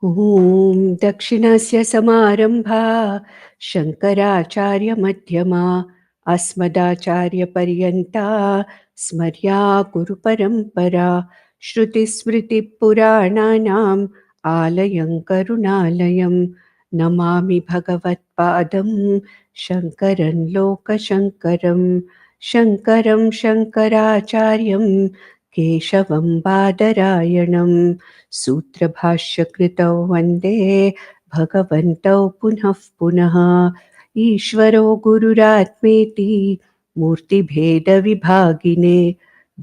ॐ दक्षिणस्य समारम्भा शङ्कराचार्यमध्यमा अस्मदाचार्यपर्यन्ता स्मर्या गुरुपरम्परा श्रुतिस्मृतिपुराणानाम् आलयं करुणालयं नमामि भगवत्पादं शङ्करं लोकशङ्करं शङ्करं शङ्कराचार्यं केशवं बादरायणम् सूत्रभाष्यकृतौ वन्दे भगवन्तौ पुनः पुनः ईश्वरो गुरुरात्मेति मूर्तिभेदविभागिने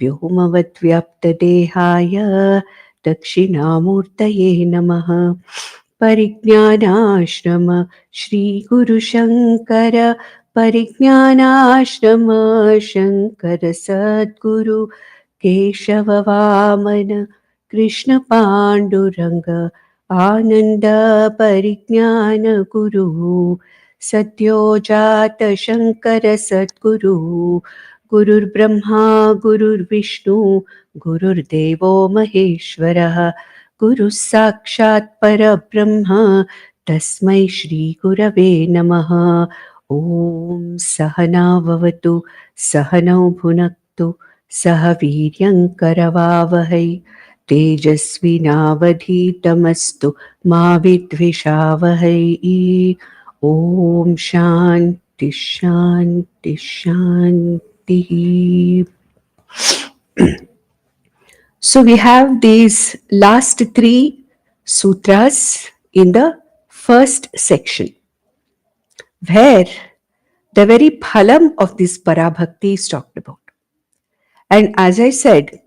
व्योमवद्व्याप्तदेहाय दक्षिणामूर्तये नमः। परिज्ञानाश्रम श्रीगुरुशङ्कर परिज्ञानाश्रम शङ्कर सद्गुरु केशव वामन कृष्ण पाण्डुरङ्ग आनन्द परिज्ञान गुरु सद्यो जात शङ्कर सद्गुरु गुरुर्ब्रह्मा गुरुर्विष्णु गुरुर्देवो महेश्वरः गुरुः साक्षात् परब्रह्म तस्मै श्रीगुरवे नमः। ॐ सहना भवतु सहनौ भुनक्तु सह वीर्यङ्करवावहै तेजस्विनावधीतमस्तु मा विद्विषावहै। ॐ शान्ति शान्ति शान्तिः. So we have these last 3 sutras in the first section, where the very phalam of this parabhakti is talked about. And as I said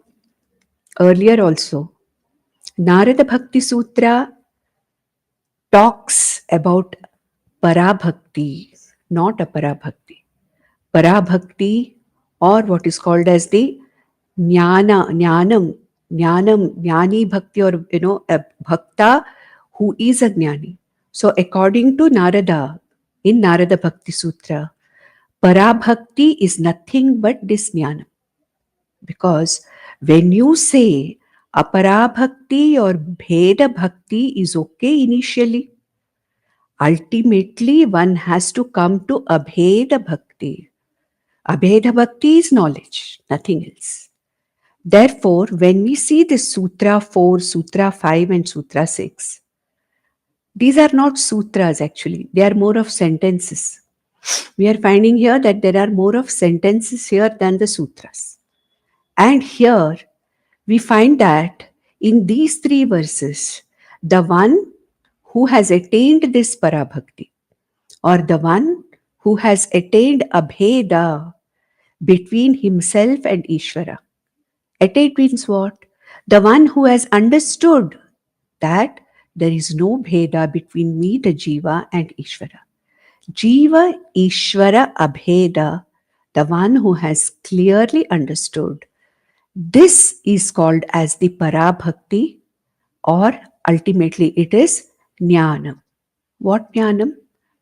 earlier also, Narada Bhakti Sutra talks about parabhakti, not aparabhakti. Parabhakti, or what is called as the jnanam, jnani bhakti, or a bhakta who is a jnani. So according to Narada, in Narada Bhakti Sutra, parabhakti is nothing but this jnanam. Because when you say aparabhakti or bheda bhakti is okay initially, ultimately one has to come to abheda bhakti. Abheda bhakti is knowledge, nothing else. Therefore, when we see this Sutra 4, Sutra 5 and Sutra 6, these are not sutras actually, they are more of sentences. We are finding here that there are more of sentences here than the sutras. And here we find that in these 3 verses, the one who has attained this parabhakti, or the one who has attained abheda between himself and Ishvara. Attained means what? The one who has understood that there is no bheda between me, the Jiva, and Ishvara. Jiva, Ishvara, abheda, the one who has clearly understood. This is called as the parabhakti, or ultimately it is jnanam. What jnanam?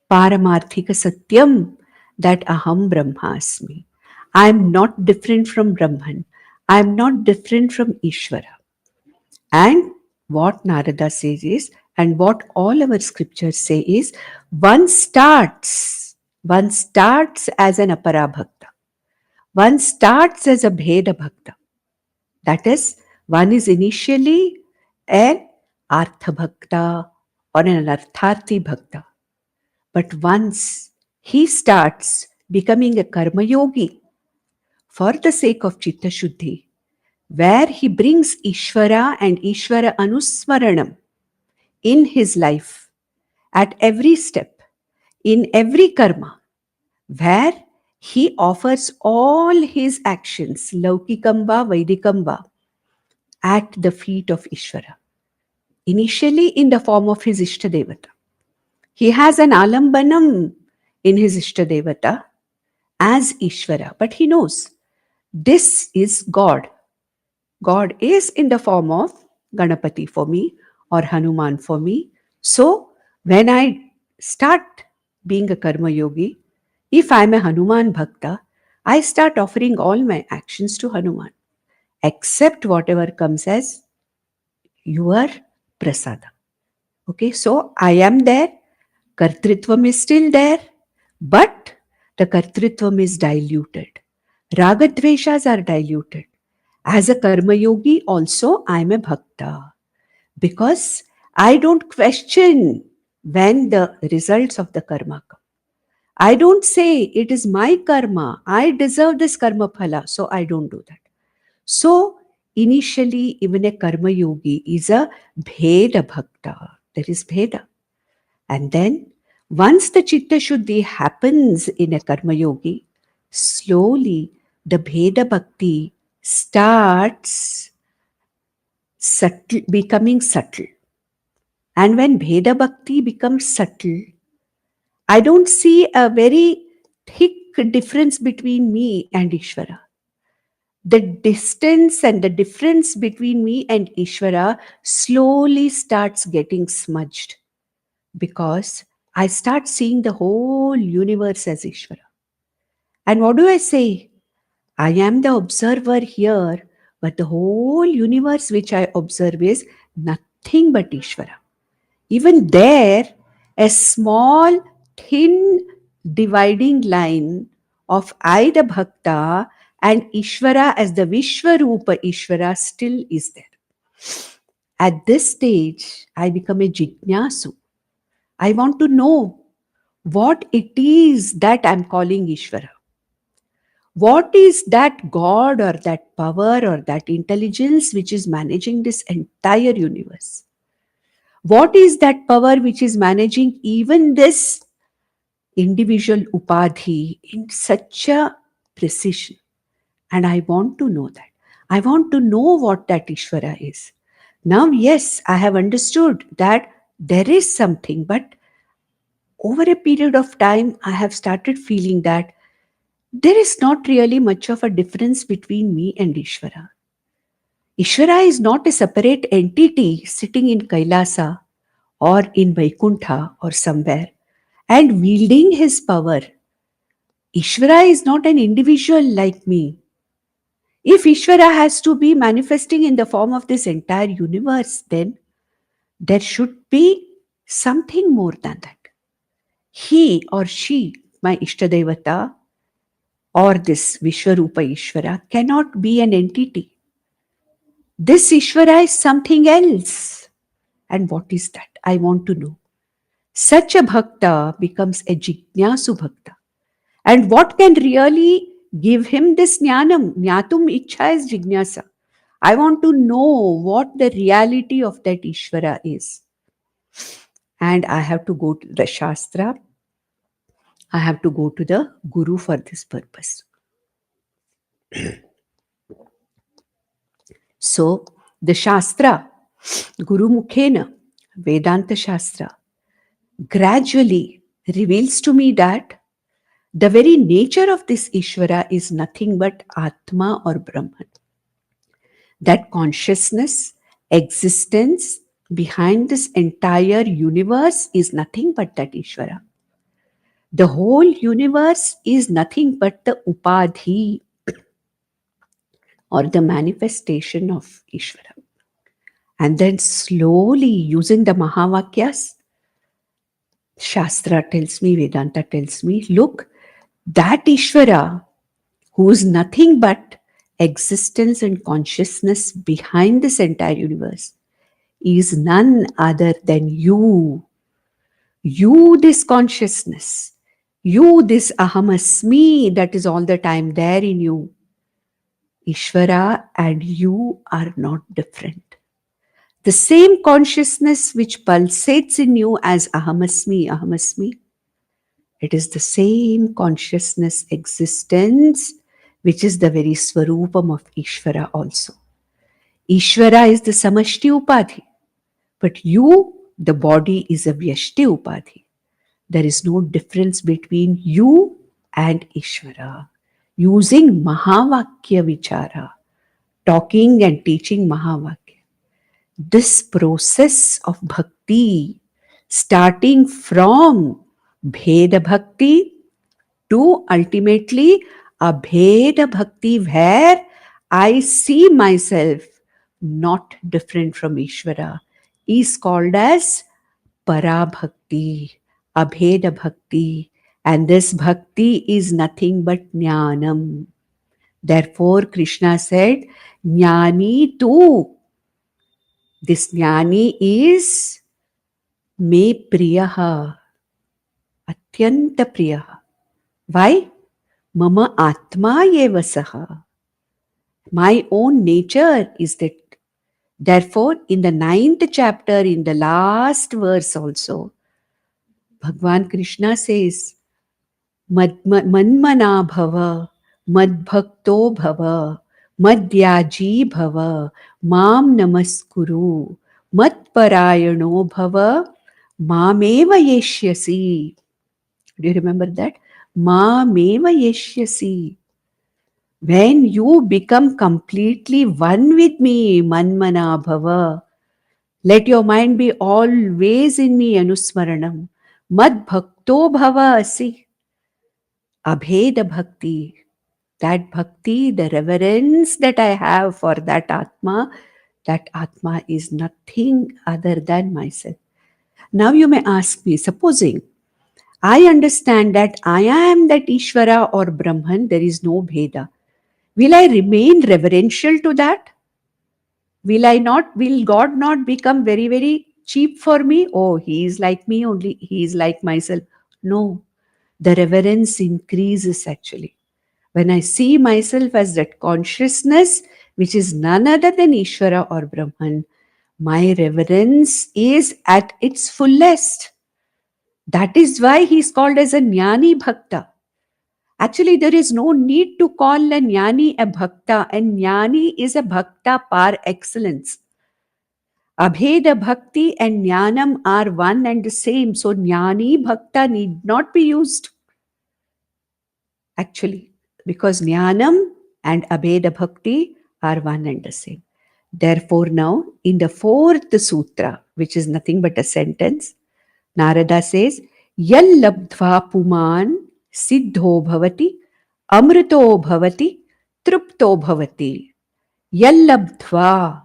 Paramarthika satyam, that aham brahmasmi. I am not different from Brahman. I am not different from Ishvara. And what Narada says is, and what all our scriptures say is, one starts as an aparabhakta. One starts as a bheda bhakta. That is, one is initially an artha bhakta or an artharthi bhakta. But once he starts becoming a karma yogi for the sake of chitta shuddhi, where he brings Ishvara and Ishvara anusmaranam in his life at every step, in every karma, where he offers all his actions, laukikamba, vaidikamba, at the feet of Ishvara. Initially in the form of his Ishtadevata. He has an alambanam in his Ishtadevata as Ishvara, but he knows this is God. God is in the form of Ganapati for me or Hanuman for me. So when I start being a karma yogi, if I am a Hanuman Bhakta, I start offering all my actions to Hanuman, except whatever comes as your prasada. Okay, so I am there, Kartritvam is still there, but the Kartritvam is diluted. Ragadveshas are diluted. As a Karma Yogi, also I am a Bhakta because I don't question when the results of the karma come. I don't say it is my karma, I deserve this karma phala, so I don't do that. So, initially, even a Karma Yogi is a Bheda Bhakta. There is Bheda. And then, once the Chitta Shuddhi happens in a Karma Yogi, slowly the Bheda Bhakti starts subtle, becoming subtle. And when Bheda Bhakti becomes subtle, I don't see a very thick difference between me and Ishvara. The distance and the difference between me and Ishvara slowly starts getting smudged because I start seeing the whole universe as Ishvara. And what do I say? I am the observer here, but the whole universe which I observe is nothing but Ishvara. Even there, a small, thin dividing line of I the Bhakta and Ishvara as the Vishwarupa Ishvara still is there. At this stage, I become a jignasu. I want to know what it is that I'm calling Ishvara. What is that God or that power or that intelligence which is managing this entire universe? What is that power which is managing even this individual upadhi in such a precision? And I want to know that. I want to know what that Ishvara is. Now, yes, I have understood that there is something, but over a period of time, I have started feeling that there is not really much of a difference between me and Ishvara. Ishvara is not a separate entity sitting in Kailasa or in Vaikuntha or somewhere and wielding his power. Ishvara is not an individual like me. If Ishvara has to be manifesting in the form of this entire universe, then there should be something more than that. He or she, my Ishtadevata, or this Vishwarupa Ishvara, cannot be an entity. This Ishvara is something else. And what is that? I want to know. Such a bhakta becomes a jignasu bhakta. And what can really give him this jnanam? Jnatum ichha is jignasa. I want to know what the reality of that Ishvara is. And I have to go to the Shastra. I have to go to the Guru for this purpose. So, the Shastra, Guru Mukhena, Vedanta Shastra, gradually reveals to me that the very nature of this Ishvara is nothing but Atma or Brahman. That consciousness, existence behind this entire universe is nothing but that Ishvara. The whole universe is nothing but the Upadhi or the manifestation of Ishvara. And then slowly using the Mahavakyas, Shastra tells me, Vedanta tells me, look, that Ishvara who is nothing but existence and consciousness behind this entire universe is none other than you. You, this consciousness. You, this ahamasmi that is all the time there in you. Ishvara and you are not different. The same consciousness which pulsates in you as ahamasmi, ahamasmi, it is the same consciousness existence which is the very swarupam of Ishvara also. Ishvara is the samashti upadhi, but you, the body, is a vyashti upadhi. There is no difference between you and Ishvara. Using Mahavakya Vichara, talking and teaching Mahavakya. This process of bhakti, starting from Bheda Bhakti to ultimately Abheda Bhakti, where I see myself not different from Ishvara, is called as para bhakti, abheda bhakti, and this bhakti is nothing but jnanam. Therefore, Krishna said, Jnani tu. This jnani is me priyaha, atyanta priyaha. Why? Mama atma eva saha. My own nature is that. Therefore, in the 9th chapter, in the last verse also, Bhagwan Krishna says, Manmana bhava, madbhakto bhava, madhyaji bhava, mam namaskuru, matparayano bhava, mameva yeshyasi. Do you remember that? Mameva yeshyasi. When you become completely one with me, manmana bhava, let your mind be always in me, anusmaranam. Mad bhakto bhava asi. Abheda bhakti. That bhakti, the reverence that I have for that Atma is nothing other than myself. Now you may ask me, supposing I understand that I am that Ishvara or Brahman, there is no Bheda. Will I remain reverential to that? Will God not become very, very cheap for me? Oh, he is like me only, he is like myself. No, the reverence increases actually. When I see myself as that consciousness, which is none other than Ishvara or Brahman, my reverence is at its fullest. That is why he is called as a Jnani Bhakta. Actually, there is no need to call a Jnani a Bhakta, and Jnani is a Bhakta par excellence. Abheda Bhakti and Jnanam are one and the same. So Jnani Bhakta need not be used. Actually, because Jnanam and Abheda Bhakti are one and the same. Therefore, now in the 4th sutra, which is nothing but a sentence, Narada says, Yal labdva puman siddho bhavati, amrito bhavati, trupto bhavati. Yal labdva,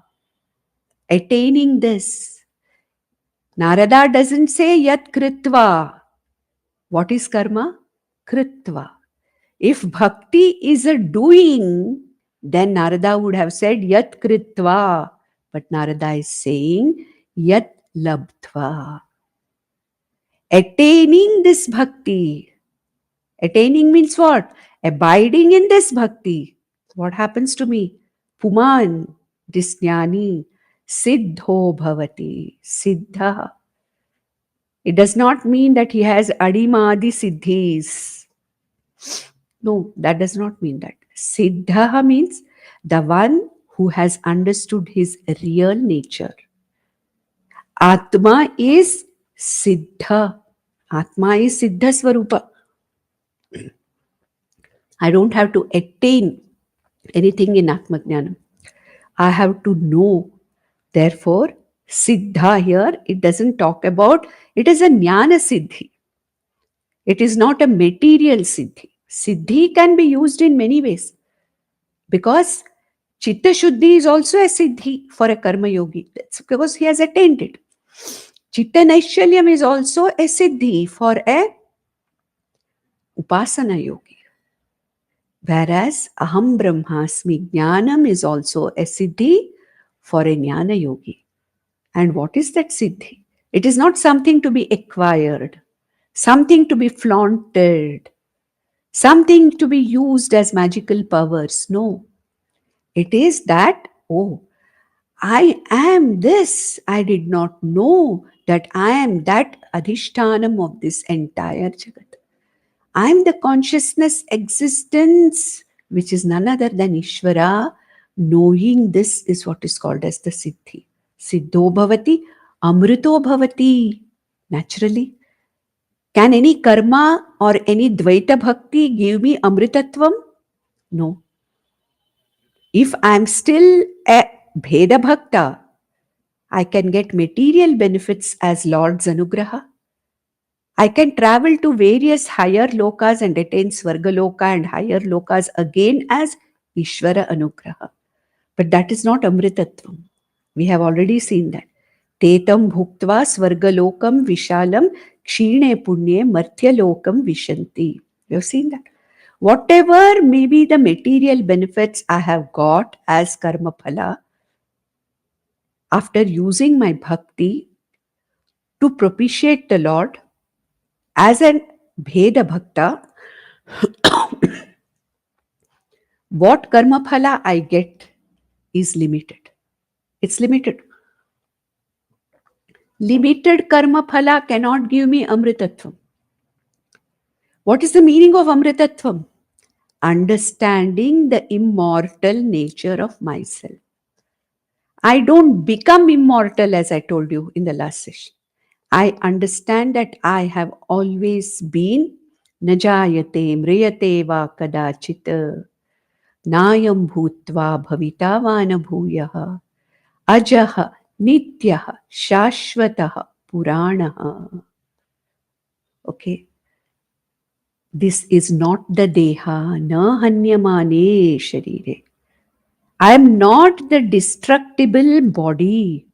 attaining this. Narada doesn't say yat kritva. What is karma? Kritva. If bhakti is a doing, then Narada would have said yat kritva. But Narada is saying yat labdva. Attaining this bhakti. Attaining means what? Abiding in this bhakti. What happens to me? Puman, this jnani, siddho bhavati, siddha. It does not mean that he has adimadi siddhis. No, that does not mean that. Siddha means the one who has understood his real nature. Atma is siddha. Atma is siddha swarupa. I don't have to attain anything in Atma Jnanam. I have to know. Therefore, siddha here, it doesn't talk about, it is a jnana siddhi. It is not a material siddhi. Siddhi can be used in many ways. Because Chitta Shuddhi is also a siddhi for a karma yogi. That's because he has attained it. Chitta Naishalyam is also a siddhi for a upasana yogi. Whereas Aham Brahmasmi Jnanam is also a siddhi for a jnana yogi. And what is that siddhi? It is not something to be acquired, something to be flaunted, something to be used as magical powers. No. It is that, oh, I am this. I did not know that I am that adhishtanam of this entire Jagat. I am the consciousness existence, which is none other than Ishvara. Knowing this is what is called as the Siddhi. Siddho bhavati, amrito bhavati. Naturally. Can any karma or any dvaita bhakti give me amritatvam? No. If I am still a Bheda Bhakta, I can get material benefits as Lord's Anugraha. I can travel to various higher lokas and attain Svargaloka and higher lokas again as Ishvara Anugraha. But that is not Amritatvam. We have already seen that. Tetam bhuktva svargalokam vishalam kshine punye martyalokam vishanti. You have seen that? Whatever may be the material benefits I have got as karma phala, after using my bhakti to propitiate the Lord as an Bheda Bhakta, what karma phala I get is limited. It's limited. Limited karma phala cannot give me amritatvam. What is the meaning of amritatvam? Understanding the immortal nature of myself. I don't become immortal, as I told you in the last session. I understand that I have always been najayate mriyate va kadachit nayam bhutva bhavitavana bhuyah ajah nityah shashvatah puranah. Okay. This is not the deha na hanyamane sharire. I am not the destructible body,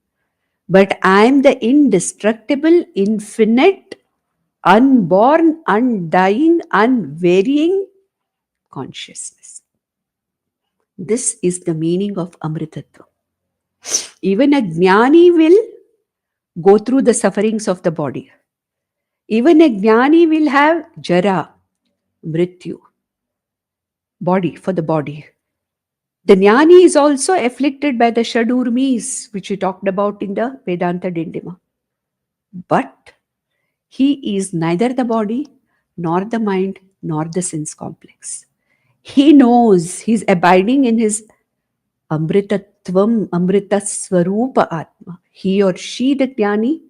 but I am the indestructible, infinite, unborn, undying, unvarying consciousness. This is the meaning of Amritatva. Even a jnani will go through the sufferings of the body. Even a jnani will have jara, mrityu, body for the body. The jnani is also afflicted by the shadurmis, which we talked about in the Vedantadindimah. But he is neither the body, nor the mind, nor the sense complex. He knows he's abiding in his amritatvam, amritasvarupa atma. He or she, the jnani,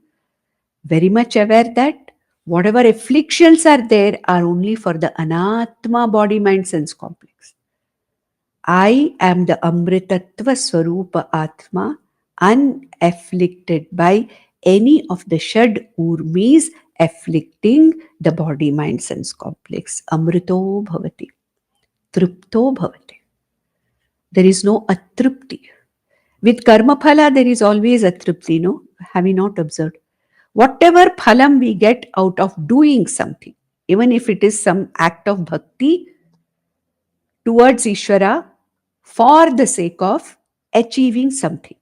very much aware that whatever afflictions are there are only for the anatma, body, mind, sense complex. I am the amritatva swarupa atma, unafflicted by any of the shad urmis afflicting the body, mind, sense complex. Amrito bhavati, tripto bhavati. There is no atripti. With karma phala, there is always atripti, no? Have you not observed? Whatever phalam we get out of doing something, even if it is some act of bhakti towards Ishvara for the sake of achieving something,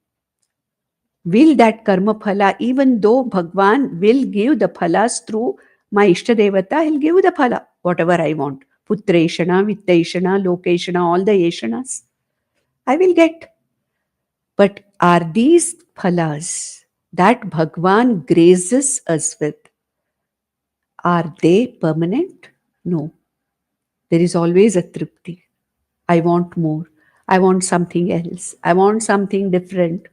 will that karma phala, even though Bhagwan will give the phalas through my Ishtadevata, he'll give the phala, whatever I want. Putreshana, Vitteshana, Lokeshana, all the Yeshanas, I will get. But are these phalas that Bhagwan graces us with, are they permanent? No. There is always a tripti. I want more. I want something else. I want something different.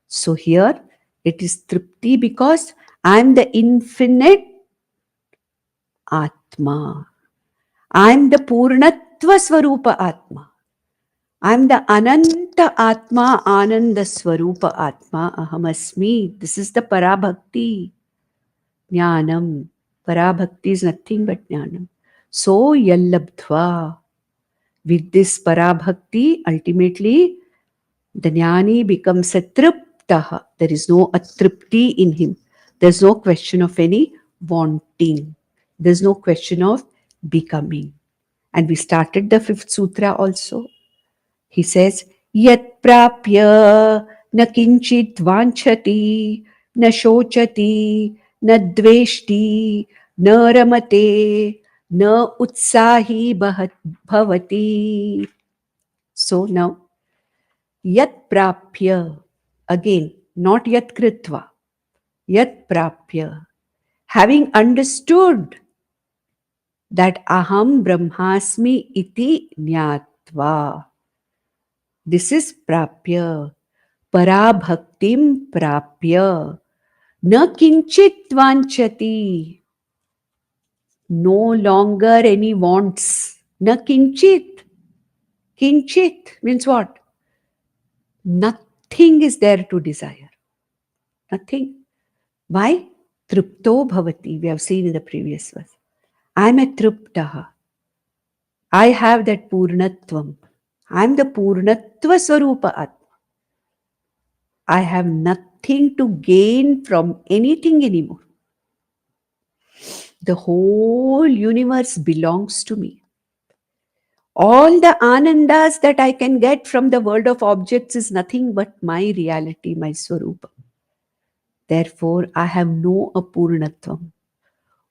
So here it is tripti because I am the infinite Atma. I am the Purnatva Swarupa Atma. I am the Ananta Atma, Ananda Swarupa Atma, Ahamasmi. This is the Parabhakti. Jnanam. Parabhakti is nothing but Jnanam. So Yallabdhva. With this Parabhakti, ultimately, the Jnani becomes a triptaha. There is no atripti in him. There is no question of any wanting. There is no question of becoming. And we started the 5th sutra also. He says, Yat prapya na kinchit vanchati, na shochati, na dveshti, na ramate, na utsahi bhavati. So now, Yat prapya, again, not yat kritva, yat prapya, having understood that aham brahmasmi iti jnatva. This is prapya, parabhaktim prapya, na kinchit vanchati, no longer any wants, na kinchit. Kinchit means what? Nothing is there to desire. Nothing. Why? Tripto bhavati. We have seen in the previous verse. I am a triptaha. I have that purnatvam. I am the purnatva swarupa atma. I have nothing nothing to gain from anything anymore. The whole universe belongs to me. All the anandas that I can get from the world of objects is nothing but my reality, my swarupa. Therefore, I have no apurnatvam,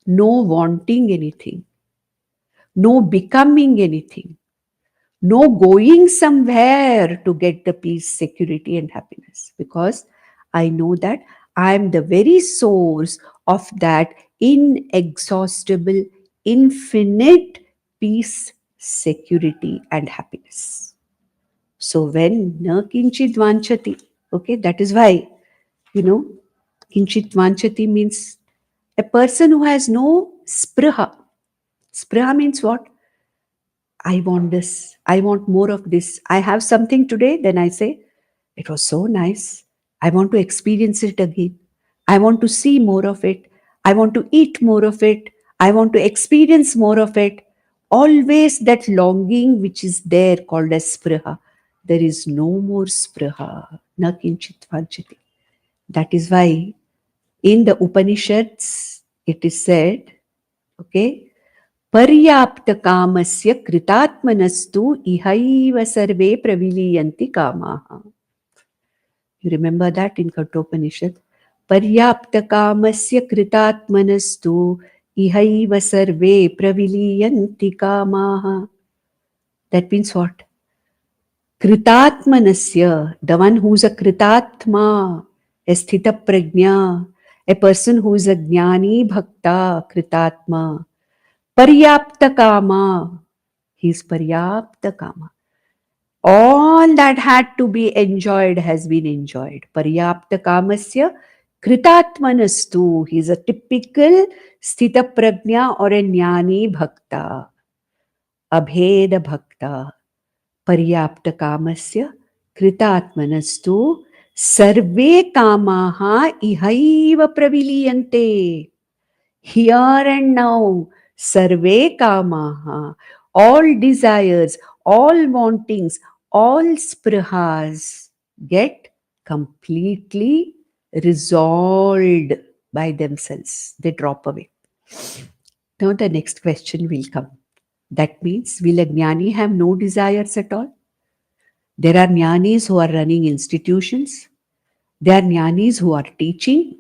no wanting anything, no becoming anything, no going somewhere to get the peace, security, and happiness. Because I know that I am the very source of that inexhaustible, infinite peace, security, and happiness. So when na kinchit vanchati, okay, that is why, kinchit vanchati means a person who has no spriha. Spriha means what? I want this. I want more of this. I have something today, then I say, it was so nice. I want to experience it again. I want to see more of it. I want to eat more of it. I want to experience more of it. Always that longing which is there called as spriha. There is no more spriha. Na kinchit vanchati. That is why in the Upanishads it is said, okay, Paryapta kamasya kritatmanastu ihaiva sarve praviliyanti kamaha. You remember that in Kathopanishad? Paryapta kamasya kritatmanastu ihaiva sarve praviliyanti kamaha. That means what? Kritatmanasya, the one who's a kritatma, a sthita prajna, a person who is a jnani bhakta, kritatma. Paryapta kama, he is paryapta kama. All that had to be enjoyed has been enjoyed. Paryapta kamasya kritatmanastu, he is a typical sthita prajna or a jnani bhakta, abheda bhakta. Paryapta kamasya kritatmanastu sarve kamaha ihaiva praviliyante. Here and now, sarve kamaha, all desires, all wantings, all sprihas get completely resolved by themselves. They drop away. Now the next question will come. That means, will a jnani have no desires at all? There are jnanis who are running institutions. There are jnanis who are teaching.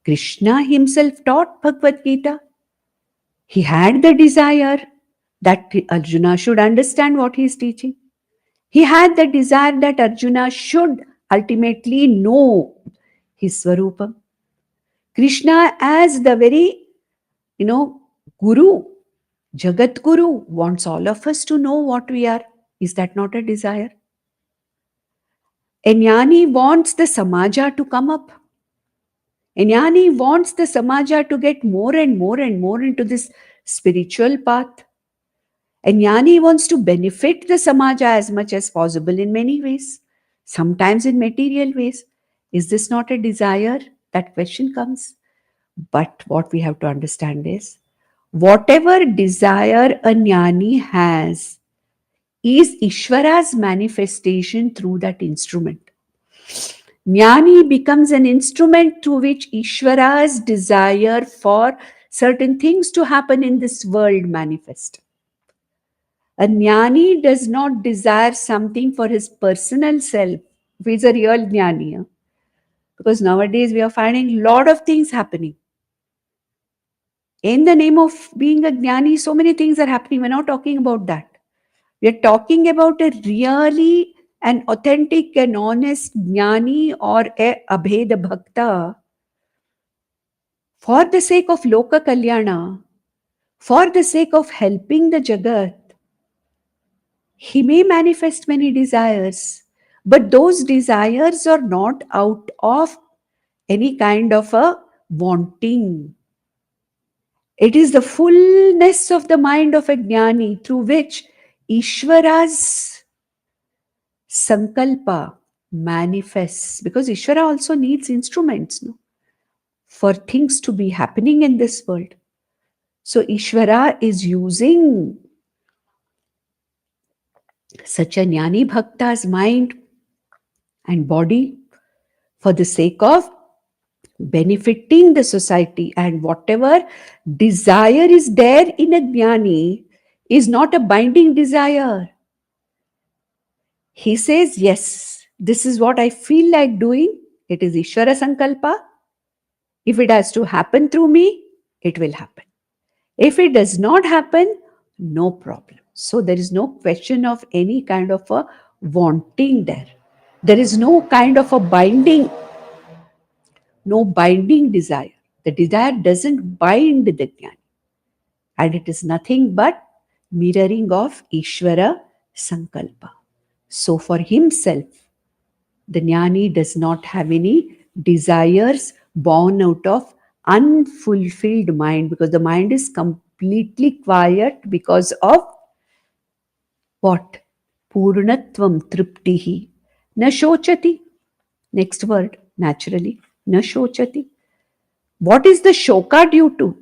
Krishna himself taught Bhagavad Gita. He had the desire that Arjuna should understand what he is teaching. He had the desire that Arjuna should ultimately know his Swarupam. Krishna, as the very, Guru, Jagat Guru, wants all of us to know what we are. Is that not a desire? A jnani wants the samaja to come up. A jnani wants the samaja to get more and more and more into this spiritual path. A jnani wants to benefit the samaja as much as possible in many ways, sometimes in material ways. Is this not a desire? That question comes. But what we have to understand is, whatever desire a jnani has is Ishvara's manifestation through that instrument. Jnani becomes an instrument through which Ishvara's desire for certain things to happen in this world manifest. A jnani does not desire something for his personal self, if he's a real jnani. Because nowadays we are finding a lot of things happening. In the name of being a jnani, so many things are happening. We're not talking about that. We're talking about a really an authentic and honest jnani or a abheda bhakta for the sake of loka kalyana, for the sake of helping the jagat. He may manifest many desires, but those desires are not out of any kind of a wanting. It is the fullness of the mind of a jnani through which Ishvara's sankalpa manifests, because Ishvara also needs instruments, no, for things to be happening in this world. So Ishvara is using such a jnani bhakta's mind and body for the sake of benefiting the society, and whatever desire is there in a jnani is not a binding desire. He says, yes, this is what I feel like doing. It is Ishvara Sankalpa. If it has to happen through me, it will happen. If it does not happen, no problem. So there is no question of any kind of a wanting there. There is no kind of a binding, no binding desire. The desire doesn't bind the jnani. And it is nothing but mirroring of Ishvara Sankalpa. So for himself, the jnani does not have any desires born out of unfulfilled mind, because the mind is completely quiet because of what? Purnatvam triptihi na shochati. Next word, naturally, na shochati. What is the shoka due to?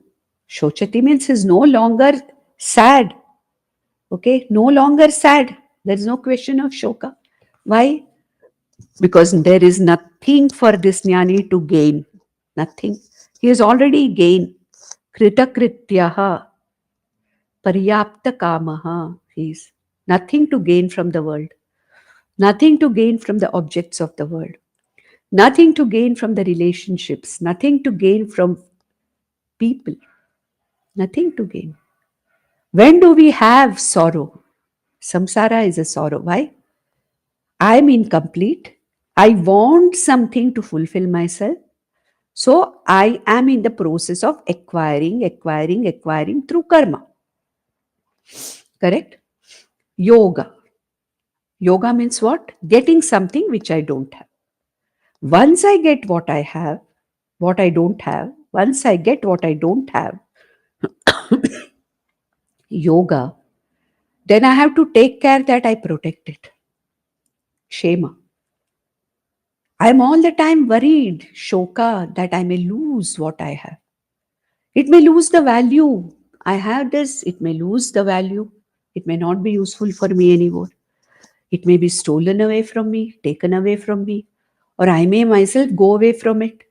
Shochati means is no longer sad. Okay, no longer sad. There is no question of shoka. Why? Because there is nothing for this jnani to gain. Nothing. He has already gained. Kritakrityaha, paryapta kamaha. He is nothing to gain from the world. Nothing to gain from the objects of the world. Nothing to gain from the relationships. Nothing to gain from people. Nothing to gain. When do we have sorrow? Samsara is a sorrow. Why? I am incomplete. I want something to fulfill myself. So I am in the process of acquiring through karma. Correct? Yoga. Yoga means what? Getting something which I don't have. Once I get what I have, what I don't have, once I get what I don't have, yoga, then I have to take care that I protect it. Shema. I am all the time worried, shoka, that I may lose what I have. It may lose the value. I have this, it may lose the value. It may not be useful for me anymore. It may be stolen away from me, taken away from me, or I may myself go away from it.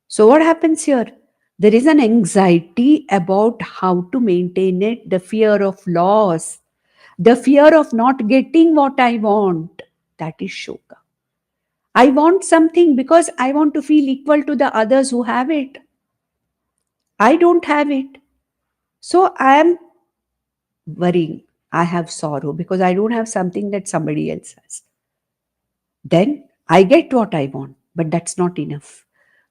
So what happens here? There is an anxiety about how to maintain it, the fear of loss, the fear of not getting what I want. That is shoka. I want something because I want to feel equal to the others who have it. I don't have it. So I am worrying. I have sorrow because I don't have something that somebody else has. Then I get what I want, but that's not enough.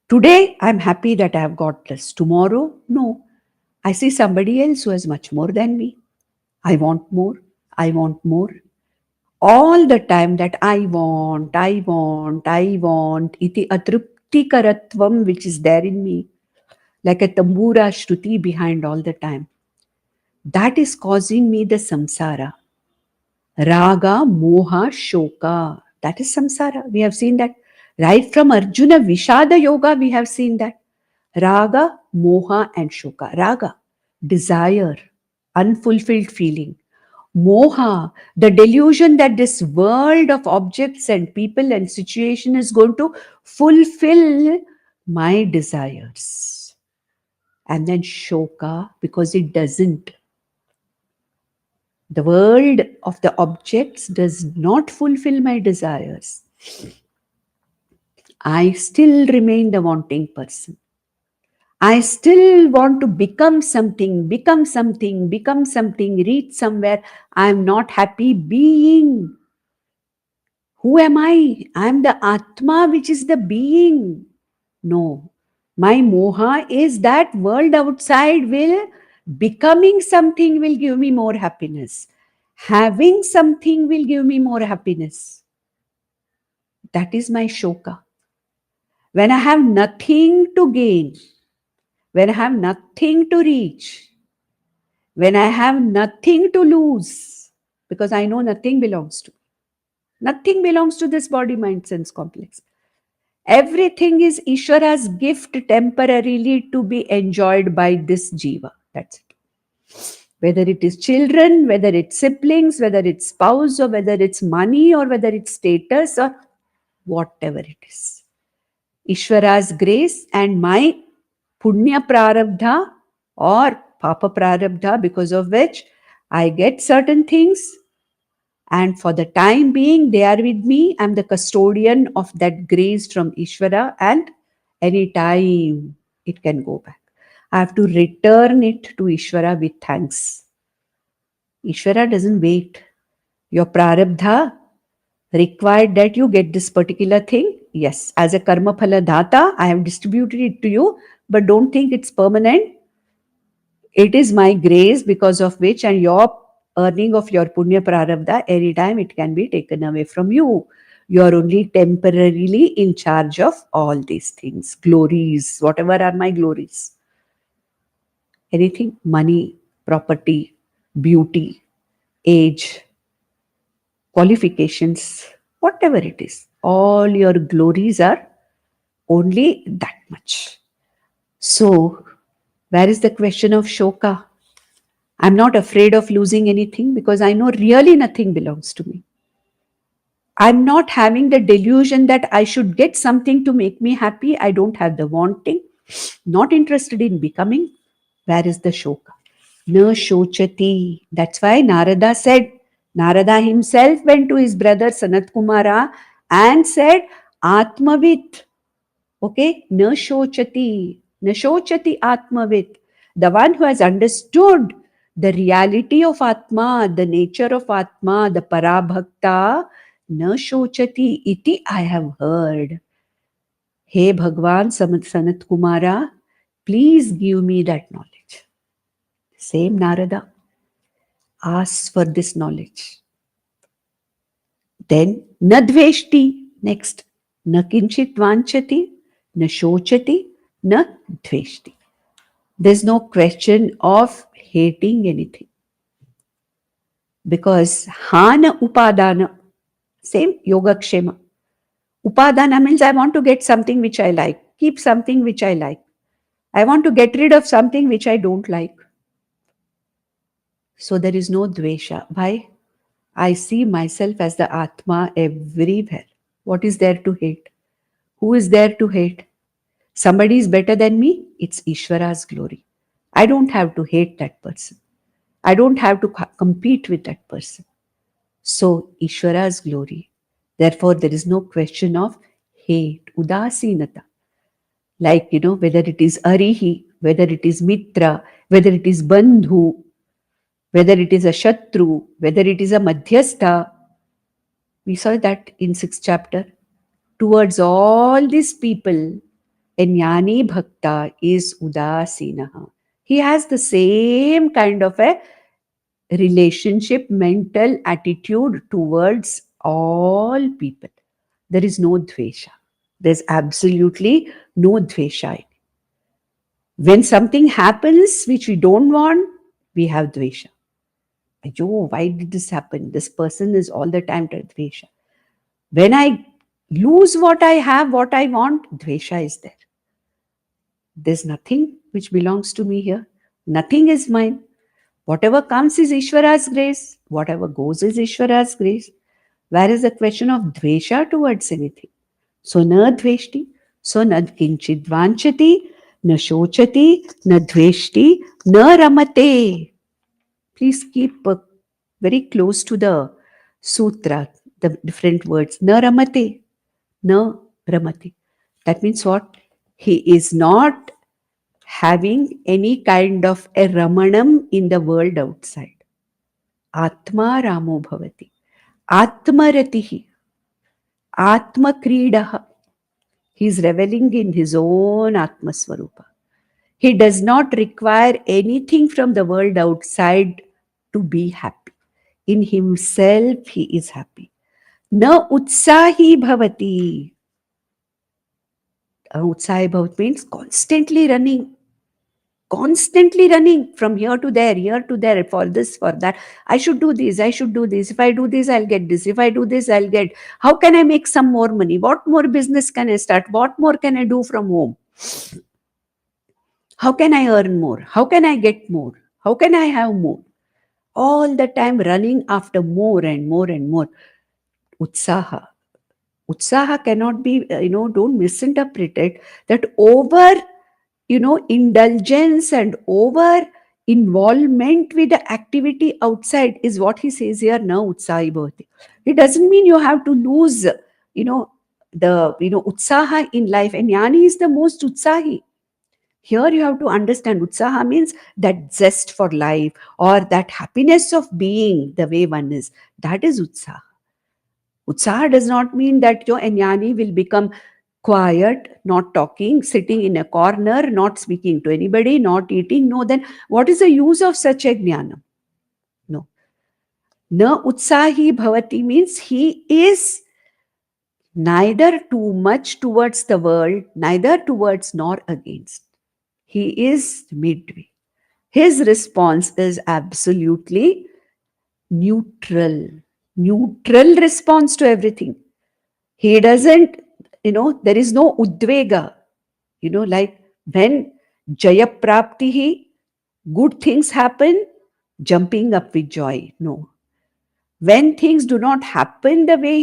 Today, I'm happy that I have got this. Tomorrow, no. I see somebody else who has much more than me. I want more. I want more. All the time that I want, iti atruptikaratvam, which is there in me, like a tambura shruti behind all the time. That is causing me the samsara. Raga, moha, shoka. That is samsara. We have seen that. Right from Arjuna Vishada Yoga, we have seen that. Raga, moha and shoka. Raga, desire, unfulfilled feeling. Moha, the delusion that this world of objects and people and situation is going to fulfill my desires. And then shoka, because it doesn't. The world of the objects does not fulfill my desires. I still remain the wanting person. I still want to become something, reach somewhere. I am not happy being. Who am I? I am the Atma, which is the being. No. My moha is that world outside becoming something will give me more happiness. Having something will give me more happiness. That is my shoka. When I have nothing to gain, when I have nothing to reach, when I have nothing to lose, because I know nothing belongs to me. Nothing belongs to this body, mind, sense complex. Everything is Ishvara's gift temporarily to be enjoyed by this jiva. That's it. Whether it is children, whether it's siblings, whether it's spouse, or whether it's money, or whether it's status, or whatever it is. Ishvara's grace and my punya prarabdha or papa prarabdha, because of which I get certain things. And for the time being, they are with me. I'm the custodian of that grace from Ishvara, and any time it can go back. I have to return it to Ishvara with thanks. Ishvara doesn't wait. Your prarabdha required that you get this particular thing. Yes, as a karma phala dhata, I have distributed it to you, but don't think it's permanent. It is my grace because of which, and your earning of your punya prarabdha, anytime it can be taken away from you. You are only temporarily in charge of all these things, glories, whatever are my glories. Anything, money, property, beauty, age, qualifications, whatever it is, all your glories are only that much. So, where is the question of shoka? I'm not afraid of losing anything because I know really nothing belongs to me. I'm not having the delusion that I should get something to make me happy. I don't have the wanting, not interested in becoming. Where is the shoka? Na shochati. That's why Narada said, Narada himself went to his brother Sanat Kumara and said, Atmavit. Okay? Na shochati. Na shochati Atmavit. The one who has understood the reality of Atma, the nature of Atma, the Parabhakta, na shochati iti I have heard. Hey Bhagwan Sanat Kumara, please give me that knowledge. Same Narada asks for this knowledge. Then nadveshti, next. Na kinchit vanchati, na shochati, na dveshti. There's no question of hating anything. Because hana upadana, same yogakshema. Upadana means I want to get something which I like, keep something which I like. I want to get rid of something which I don't like. So there is no dvesha. Why? I see myself as the Atma everywhere. What is there to hate? Who is there to hate? Somebody is better than me? It's Ishvara's glory. I don't have to hate that person. I don't have to compete with that person. So, Ishvara's glory. Therefore, there is no question of hate, udasinata. Like, whether it is Arihi, whether it is Mitra, whether it is Bandhu, whether it is a Shatru, whether it is a Madhyastha. We saw that in 6th chapter. Towards all these people, a Jnani Bhakta is Udasinaha. He has the same kind of a relationship, mental attitude towards all people. There is no dvesha. There's absolutely no dvesha. When something happens which we don't want, we have dvesha. Ayo, why did this happen? This person is all the time to dvesha. When I lose what I have, what I want, dvesha is there. There's nothing which belongs to me here. Nothing is mine. Whatever comes is Ishvara's grace. Whatever goes is Ishvara's grace. Where is the question of dvesha towards anything? So na dveshti, so na kinchit vanchati, na shochati, na dveshti, na ramate. Please keep very close to the sutra, the different words. Na ramate, na ramate. That means what? He is not having any kind of a ramanam in the world outside. Atma Ramo Bhavati. Atmaratihi. Atma Kridaha. He is reveling in his own Atma Swarupa. He does not require anything from the world outside to be happy. In himself, he is happy. Na utsahi bhavati. Utsahi bhavat means constantly running from here to there, for this, for that. I should do this, I should do this. If I do this, I'll get this. If I do this, I'll get. How can I make some more money? What more business can I start? What more can I do from home? How can I earn more? How can I get more? How can I have more? All the time running after more and more and more. Utsaha. Utsaha cannot be, don't misinterpret it, that over, indulgence and over involvement with the activity outside is what he says here, na utsahi bhavati. It doesn't mean you have to lose, utsaha in life. And Jnani is the most utsahi. Here you have to understand utsaha means that zest for life or that happiness of being the way one is. That is utsaha. Utsaha does not mean that your jnani will become quiet, not talking, sitting in a corner, not speaking to anybody, not eating. No, then what is the use of such a jnana? No. Na utsahi bhavati means he is neither too much towards the world, neither towards nor against. He is midway. His response is absolutely neutral. Neutral response to everything. He doesn't, there is no udvega. Like when jaya prapti, good things happen, jumping up with joy. No. When things do not happen the way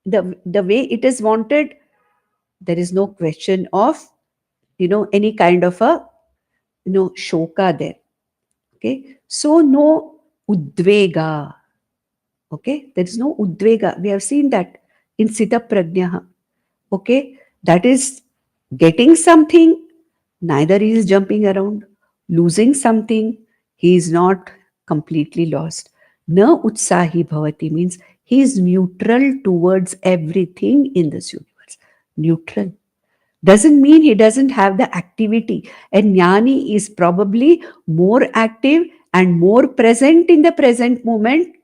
the way it is wanted, there is no question of, any kind of a, shoka there. Okay. So no udvega. Okay. There is no udvega. We have seen that in Sita Prajnaha. Okay. That is getting something, neither he is jumping around. Losing something, he is not completely lost. Na utsahi bhavati means he is neutral towards everything in this universe. Neutral. Doesn't mean he doesn't have the activity. And Jnani is probably more active and more present in the present moment.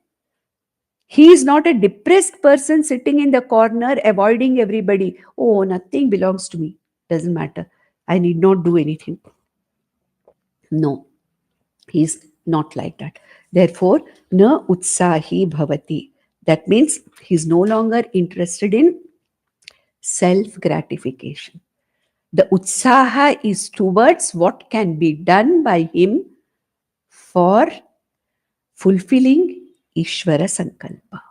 He is not a depressed person sitting in the corner avoiding everybody. Oh, nothing belongs to me. Doesn't matter. I need not do anything. No, he is not like that. Therefore, na utsahi bhavati. That means he is no longer interested in self-gratification. The utsaha is towards what can be done by him for fulfilling Ishvara Sankalpa.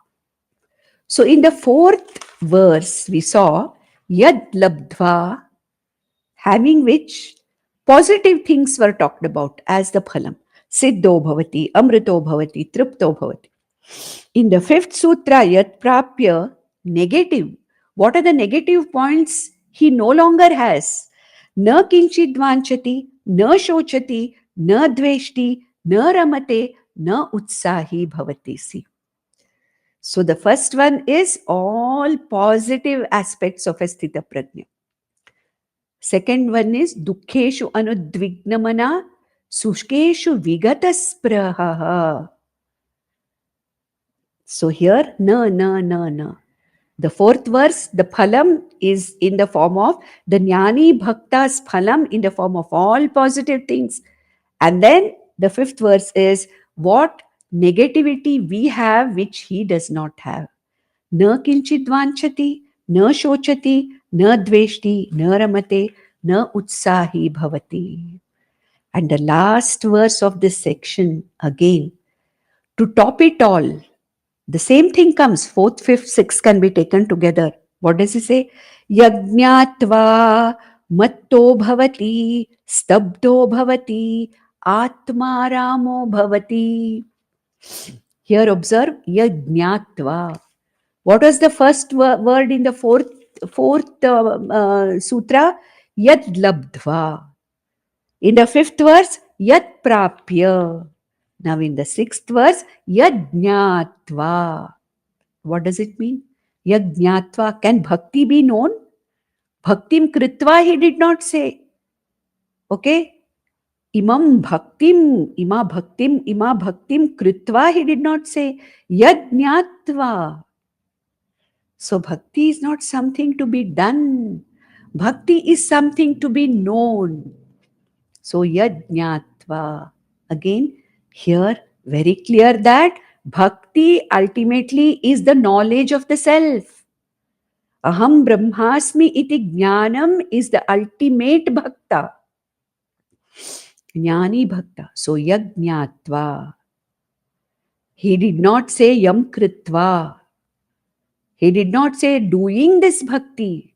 So in the fourth verse, we saw Yad Labdva, having which positive things were talked about as the phalam. Siddho bhavati, amrito bhavati, tripto bhavati. In the fifth sutra, Yad Prapya, negative. What are the negative points he no longer has? Na kinchid vanchati, na shochati, na dveshti, na ramate, na utsahi bhavati. See. So the first one is all positive aspects of a sthita prajna. Second one is dukkheshu anudvignamana sushkeshu vigataspraha. So here, na. The fourth verse, the phalam is in the form of the jnani bhakta's phalam in the form of all positive things. And then the fifth verse is what negativity we have which he does not have. Na kinchid vanchati, na shochati, na dveshti, na ramate, na utsahi bhavati. And the last verse of this section, again, to top it all, the same thing comes, fourth, fifth, sixth can be taken together. What does he say? Yajnatva matto bhavati, stabdo bhavati, atma ramo bhavati. Here observe, yajnatva. What was the first word in the fourth sutra? Yad labdva. In the fifth verse, yad prapya. Now in the sixth verse, yad jnatva. What does it mean? Yad jnatva. Can bhakti be known? Bhaktim kritva he did not say. Okay? Ima bhaktim kritva he did not say. Yad jnatva. So bhakti is not something to be done. Bhakti is something to be known. So yajnatva. Again, here very clear that bhakti ultimately is the knowledge of the self. Aham brahmasmi iti jnanam is the ultimate bhakta. Jnani bhakta. So yajnatva. He did not say yam kritva. He did not say doing this bhakti.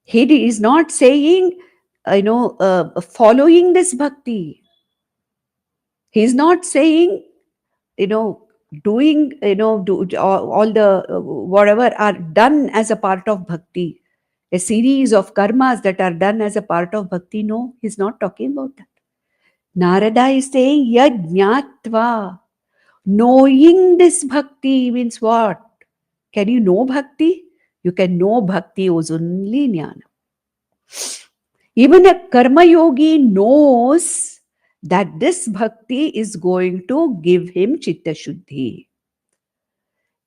He is not saying, following this bhakti. He is not saying, doing, all the whatever are done as a part of bhakti, a series of karmas that are done as a part of bhakti. No, he's not talking about that. Narada is saying, yajñatva. Knowing this bhakti means what? Can you know bhakti? You can know bhakti is only jnana. Even a karma yogi knows that this bhakti is going to give him chitta shuddhi.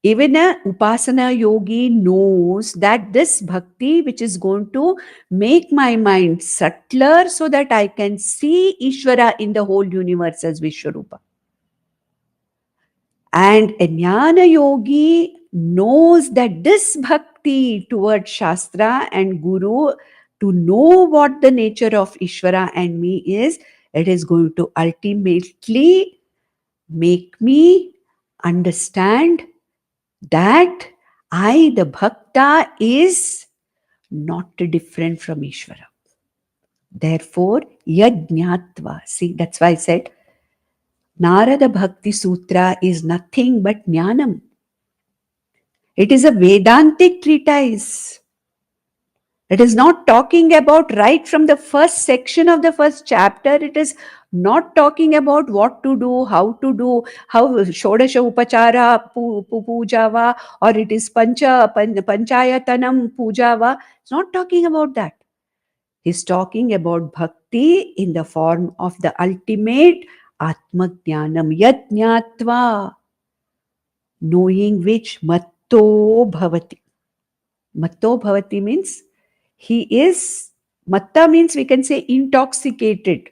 Even a upasana yogi knows that this bhakti, which is going to make my mind subtler so that I can see Ishvara in the whole universe as Vishwarupa. And a jnana yogi knows that this bhakti towards Shastra and Guru, to know what the nature of Ishvara and me is, it is going to ultimately make me understand that I, the Bhakta, is not different from Ishvara. Therefore, yajñatva. See, that's why I said, Narada Bhakti Sutra is nothing but jnanam. It is a Vedantic treatise. It is not talking about right from the first section of the first chapter. It is not talking about what to do, how Shodasha Upachara Pujava, or it is Panchayatanam Pujava. It's not talking about that. He's talking about bhakti in the form of the ultimate Atma Jnanam, Yajñatva, knowing which Matto Bhavati. Matto Bhavati means he is, Matta means we can say intoxicated.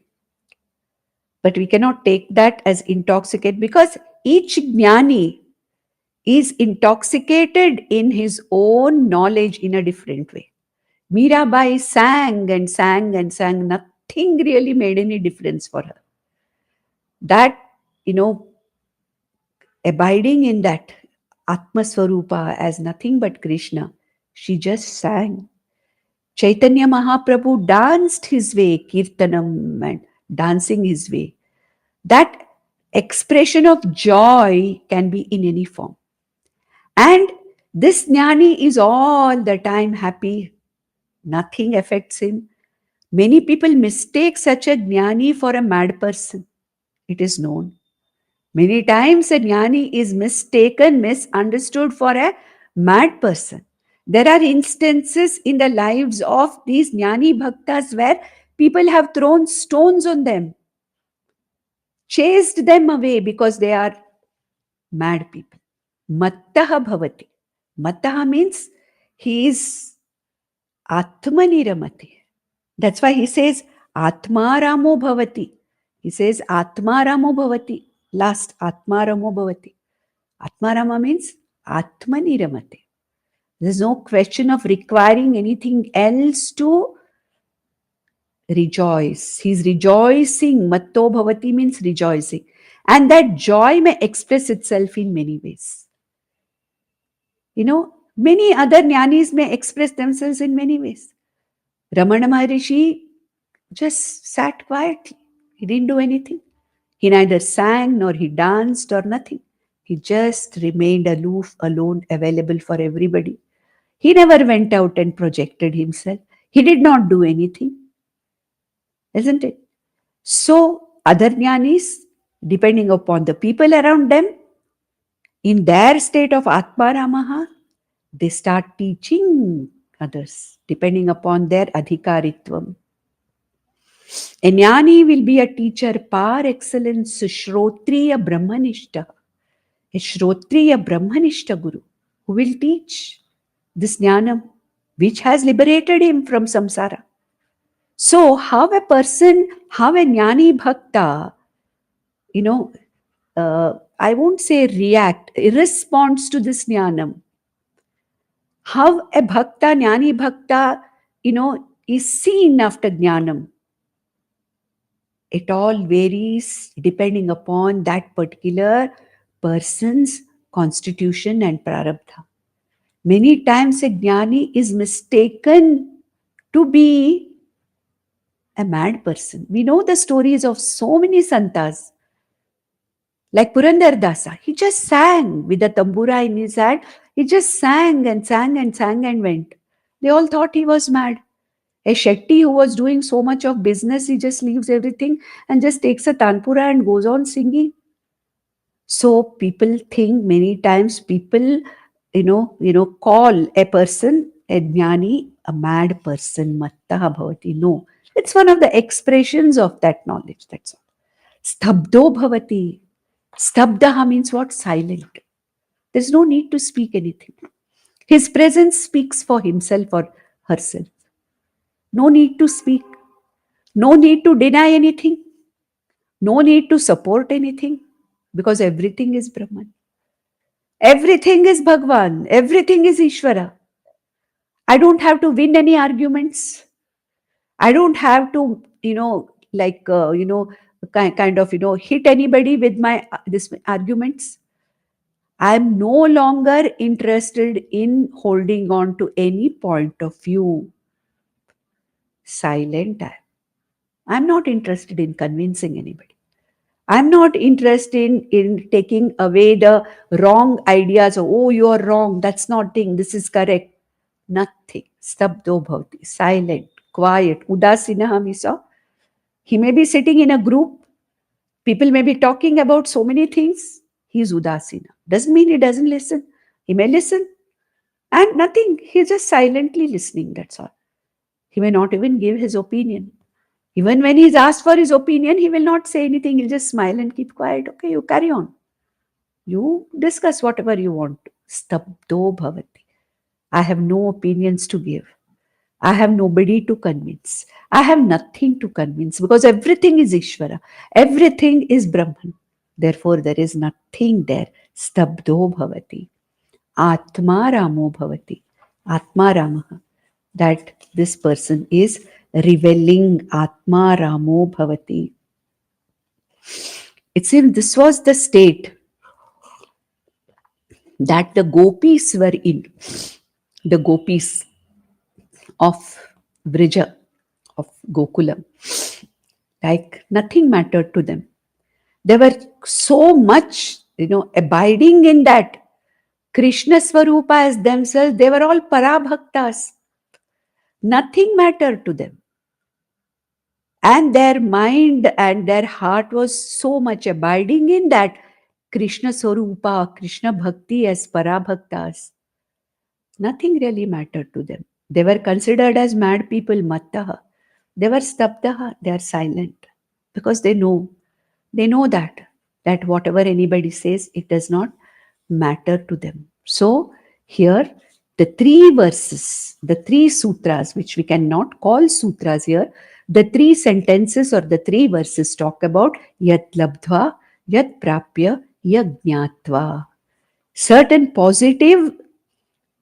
But we cannot take that as intoxicate, because each jnani is intoxicated in his own knowledge in a different way. Mirabai sang and sang and sang. Nothing really made any difference for her. That, abiding in that Atma Swarupa as nothing but Krishna, she just sang. Chaitanya Mahaprabhu danced his way, kirtanam and dancing his way. That expression of joy can be in any form. And this jnani is all the time happy. Nothing affects him. Many people mistake such a jnani for a mad person. It is known. Many times a jnani is misunderstood for a mad person. There are instances in the lives of these jnani bhaktas where people have thrown stones on them, chased them away because they are mad people. Mattaha bhavati. Mattaha means he is atmaniramati. That's why he says atmaramo bhavati. He says atmaramo bhavati. Last, atmaramo bhavati. Atmarama means atmaniramati. There's no question of requiring anything else to rejoice. He's rejoicing. Matto bhavati means rejoicing. And that joy may express itself in many ways. Many other jnanis may express themselves in many ways. Ramana Maharishi just sat quietly. He didn't do anything. He neither sang nor he danced or nothing. He just remained aloof, alone, available for everybody. He never went out and projected himself. He did not do anything. Isn't it? So, other jnanis, depending upon the people around them, in their state of Atmaramaha, they start teaching others, depending upon their adhikaritvam. A jnani will be a teacher par excellence, Shrotriya Brahmanishta. A Shrotriya Brahmanishta Guru who will teach this jnanam, which has liberated him from samsara. So, how a jnani bhakta, I won't say react, responds to this jnanam. How a bhakta, jnani bhakta, is seen after jnanam. It all varies depending upon that particular person's constitution and prarabdha. Many times a jnani is mistaken to be a mad person. We know the stories of so many santas, like Purandar Dasa. He just sang with a tambura in his hand. He just sang and sang and sang and went. They all thought he was mad. A Shetty who was doing so much of business, he just leaves everything and just takes a tanpura and goes on singing. So people think many times people, call a person, a jnani, a mad person, mattaha bhavati. No, it's one of the expressions of that knowledge. That's all. Stabdo bhavati. Stabdaha means what? Silent. There's no need to speak anything. His presence speaks for himself or herself. No need to speak. No need to deny anything. No need to support anything. Because everything is Brahman. Everything is Bhagwan. Everything is Ishvara. I don't have to win any arguments. I don't have to, hit anybody with my this arguments. I'm no longer interested in holding on to any point of view. Silent I am. I'm not interested in convincing anybody. I'm not interested in taking away the wrong ideas of, oh, you are wrong, that's not thing, this is correct. Nothing. Stabdo bhavati. Silent, quiet. Udasinaha we saw. He may be sitting in a group. People may be talking about so many things. He is udasina. Doesn't mean he doesn't listen. He may listen. And nothing. He's just silently listening. That's all. He may not even give his opinion. Even when he's asked for his opinion, he will not say anything. He'll just smile and keep quiet. Okay, you carry on. You discuss whatever you want to. Stabdo bhavati. I have no opinions to give. I have nobody to convince. I have nothing to convince because everything is Ishvara. Everything is Brahman. Therefore, there is nothing there. Stabdo bhavati. Atma Ramo bhavati. Atma Ramaha. That this person is revealing Atma Ramo bhavati. It seems this was the state that the gopis were in. The gopis of Vrija, of Gokulam. Like nothing mattered to them. They were so much, abiding in that Krishna Swarupa as themselves. They were all parabhaktas. Nothing mattered to them. And their mind and their heart was so much abiding in that Krishna Swarupa, Krishna Bhakti as parabhaktas. Nothing really mattered to them. They were considered as mad people, mattaha. They were stabdaha, they are silent. Because they know that whatever anybody says, it does not matter to them. So here, the three verses, the three sutras, which we cannot call sutras here, the three sentences or the three verses talk about yat labdhva, yat prapya, yat jnatva. Certain positive,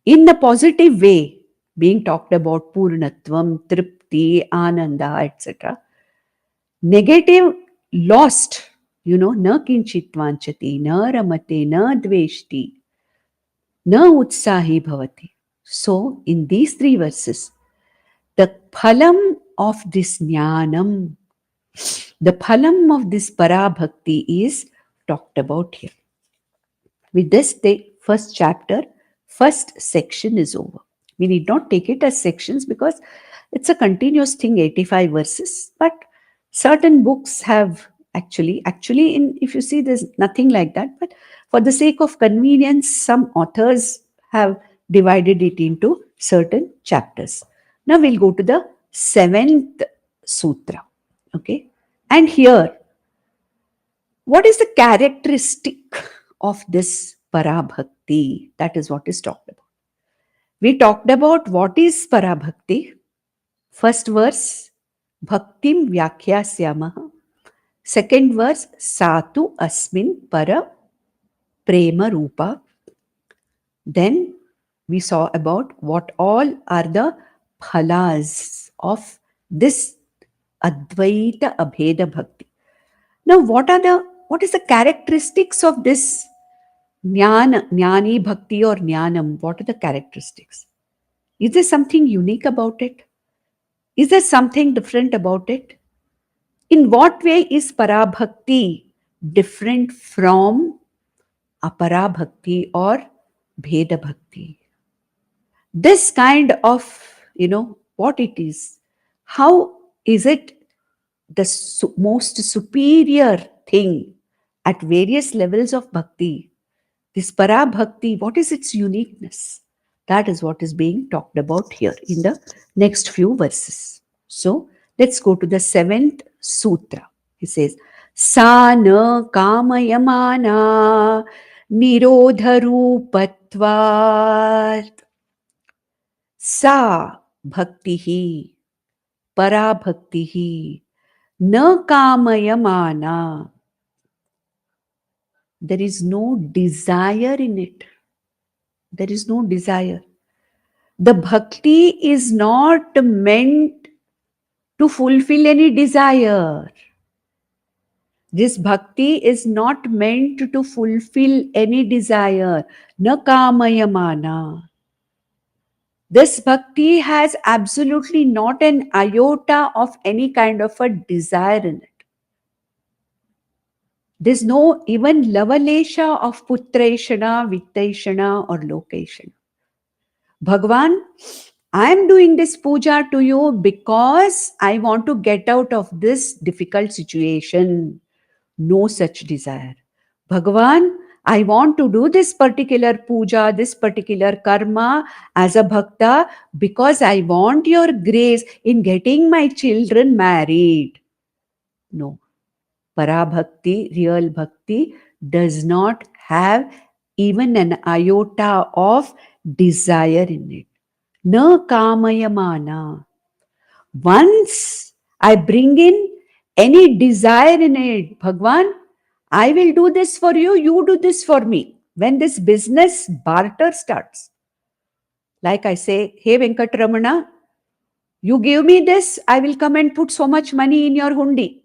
in the positive way, being talked about purnatvam, tripti, ananda, etc. Negative, lost, na kinchit vanchati, na ramate, na dveshti, na utsahi bhavati. So, in these three verses, the phalam of this jnanam, the phalam of this parabhakti is talked about here. With this, the first chapter, first section is over. We need not take it as sections because it's a continuous thing, 85 verses. But certain books have actually, if you see, there's nothing like that. But for the sake of convenience, some authors have divided it into certain chapters. Now we'll go to the 7th sutra. Okay. And here, what is the characteristic of this parabhakti? That is what is talked about. We talked about what is parabhakti. First verse, bhaktim vyakyasyamaha. Second verse, satu asmin para prema rupa. Then we saw about what all are the phalas of this Advaita Abheda Bhakti. Now, what is the characteristics of this Jnani Bhakti or Jnanam, what are the characteristics? Is there something unique about it? Is there something different about it? In what way is Parabhakti different from Aparabhakti or Bheda Bhakti? This kind of, what it is, how is it the most superior thing at various levels of bhakti? This Parabhakti, what is its uniqueness? That is what is being talked about here in the next few verses. So let's go to the 7th sutra. He says, Sa na kamayamana nirodharupatvat sa bhaktihi parabhaktihi na kamayamana. There is no desire in it. There is no desire. The bhakti is not meant to fulfill any desire. This bhakti is not meant to fulfill any desire. Na kamayamana. This bhakti has absolutely not an iota of any kind of a desire in it. There's no even lavalesha of putreshana, vitteshana or lokeshana. Bhagwan, I am doing this puja to you because I want to get out of this difficult situation. No such desire. Bhagwan, I want to do this particular puja, this particular karma as a bhakta because I want your grace in getting my children married. No. Parabhakti, real bhakti, does not have even an iota of desire in it. Na kamayamana. Once I bring in any desire in it, Bhagwan, I will do this for you, you do this for me. When this business barter starts, like I say, hey Venkatramana, you give me this, I will come and put so much money in your hundi.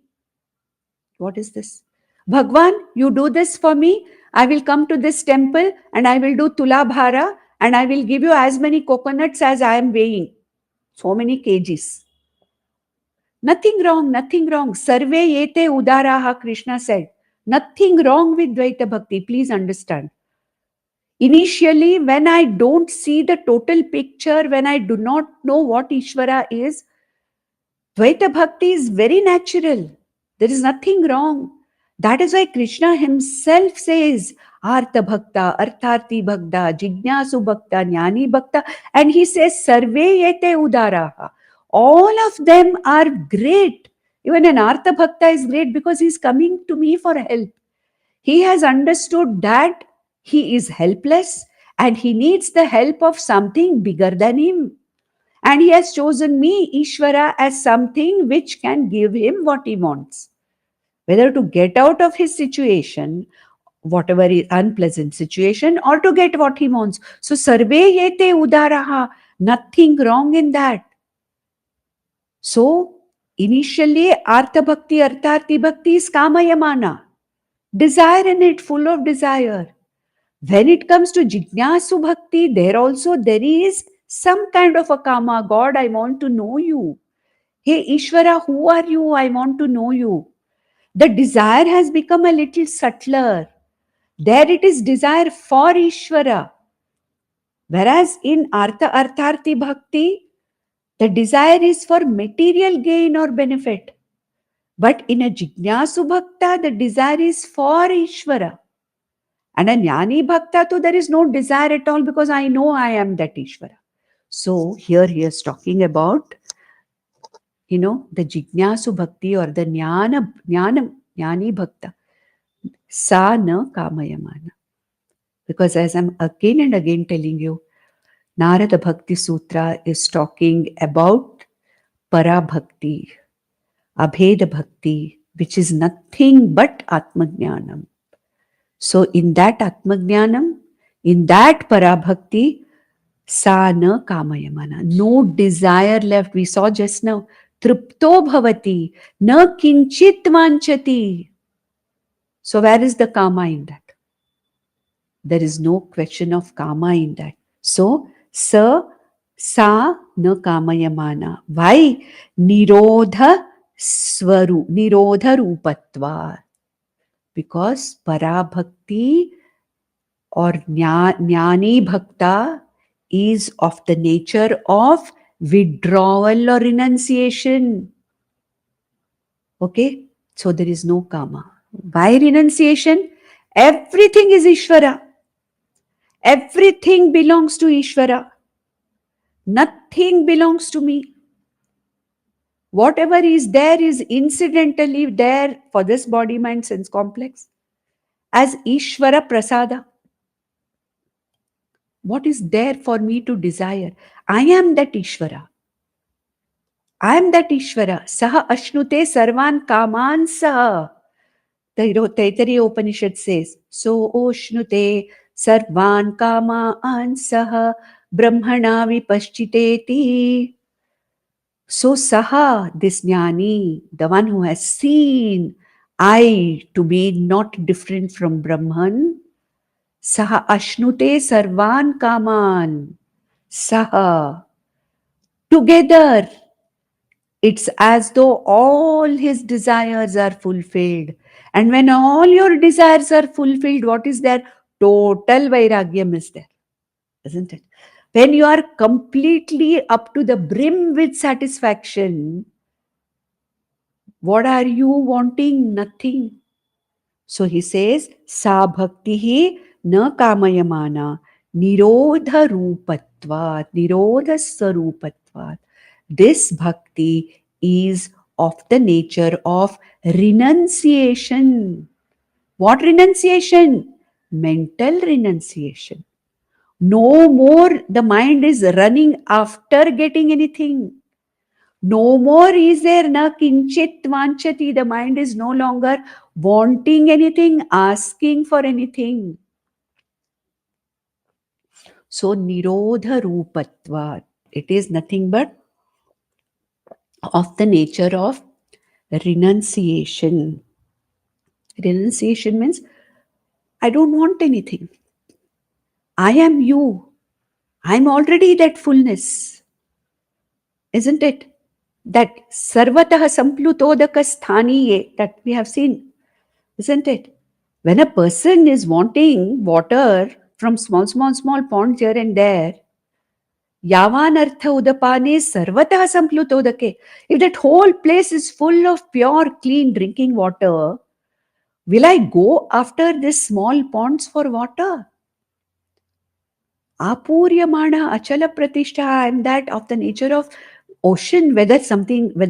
What is this? Bhagwan, you do this for me, I will come to this temple and I will do Tula Bhara and I will give you as many coconuts as I am weighing. So many kgs. Nothing wrong, nothing wrong. Sarve yete udaraha, Krishna said. Nothing wrong with Dvaita Bhakti, please understand. Initially, when I don't see the total picture, when I do not know what Ishvara is, Dvaita Bhakti is very natural. There is nothing wrong. That is why Krishna himself says, Artha Bhakta, Artharthi Bhakta, Jignasu Bhakta, Jnani Bhakta, and he says, Sarve yete udaraha. All of them are great. Even an Artha Bhakta is great because he's coming to me for help. He has understood that he is helpless and he needs the help of something bigger than him. And he has chosen me, Ishvara, as something which can give him what he wants. Whether to get out of his situation, whatever is unpleasant situation, or to get what he wants. So, sarve yete udaraha, nothing wrong in that. So, initially, Artha Bhakti, Artharthi Bhakti is kamayamana. Desire in it, full of desire. When it comes to Jignasu Bhakti, there is some kind of a kama. God, I want to know you. Hey Ishvara, who are you? I want to know you. The desire has become a little subtler. There it is desire for Ishvara. Whereas in Artharthi Bhakti, the desire is for material gain or benefit. But in a Jignasu Bhakta, the desire is for Ishvara. And a Jnani Bhakta, too, there is no desire at all because I know I am that Ishvara. So here he is talking about, the Jignasu Bhakti or the Jnani Bhakta. Sa na kamayamana. Because as I'm again and again telling you, Narada Bhakti Sutra is talking about Parabhakti, Abheda Bhakti, which is nothing but Atmajnanam. So in that Atmajnanam, in that Parabhakti, sa na kamayamana. No desire left. We saw just now. Tripto bhavati. Na kinchit vanchati. So where is the kama in that? There is no question of kama in that. So, sa na kamayamana. Why? Nirodha rupatva. Because parabhakti or jnani bhakta is of the nature of withdrawal or renunciation. Okay? So there is no kama. Why renunciation? Everything is Ishvara. Everything belongs to Ishvara. Nothing belongs to me. Whatever is there is incidentally there for this body, mind, sense complex as Ishvara Prasada. What is there for me to desire? I am that Ishvara. I am that Ishvara. Saha ashnute sarvan kaman saha. The Taittiriya Upanishad says, so oshnute sarvan kaman saha brahmana vipaschiteti. So saha, this jnani, the one who has seen I to be not different from Brahman, saha ashnute sarvan kaman, saha, together, it's as though all his desires are fulfilled. And when all your desires are fulfilled, what is there? Total vairagyam is there, isn't it? When you are completely up to the brim with satisfaction, what are you wanting? Nothing. So he says, sa bhaktihi na kamayamana nirodha rupatvat, nirodha sarupatvat. This bhakti is of the nature of renunciation. What renunciation? Mental renunciation. No more the mind is running after getting anything. No more is there na kinchit vanchati. The mind is no longer wanting anything, asking for anything. So nirodha rupatva. It is nothing but of the nature of renunciation. Renunciation means I don't want anything. I am you. I'm already that fullness. Isn't it? That sarvatah samplutodaka sthaniye that we have seen. Isn't it? When a person is wanting water from small ponds here and there, yavan artha udapane sarvatah samplutodake. If that whole place is full of pure, clean drinking water, will I go after this small ponds for water? Apuryamana achala pratishtha, I am that of the nature of ocean, whether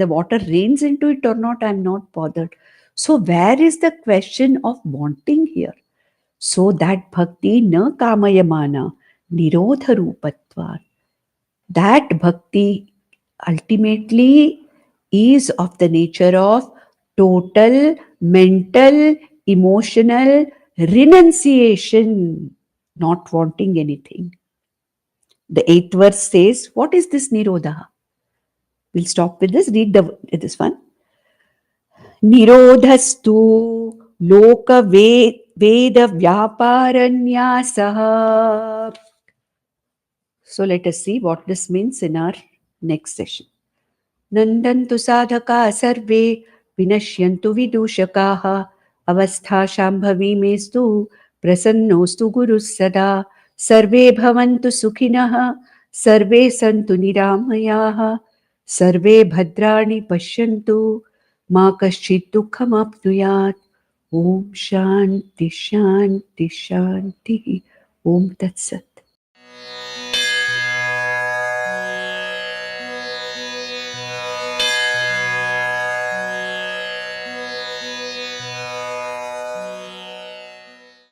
water rains into it or not, I am not bothered. So where is the question of wanting here? So that bhakti na kamayamana nirodha rupatva. That bhakti ultimately is of the nature of total mental, emotional renunciation, not wanting anything. The 8th verse says, what is this nirodha? We'll stop with this. Read this one. Nirodhastu loka veda vyaparanyasaha. So let us see what this means in our next session. Nandantu sadhaka sarve vinashyantu vidushakaha avastha shambhavi mestu prasannostu gurus sada sarve bhavantu sukhinaha sarve santu niramayaha sarve bhadrani pashyantu ma kaschit dukham apnuyat. Om Shanti Shanti Shanti. Om Tat Sat.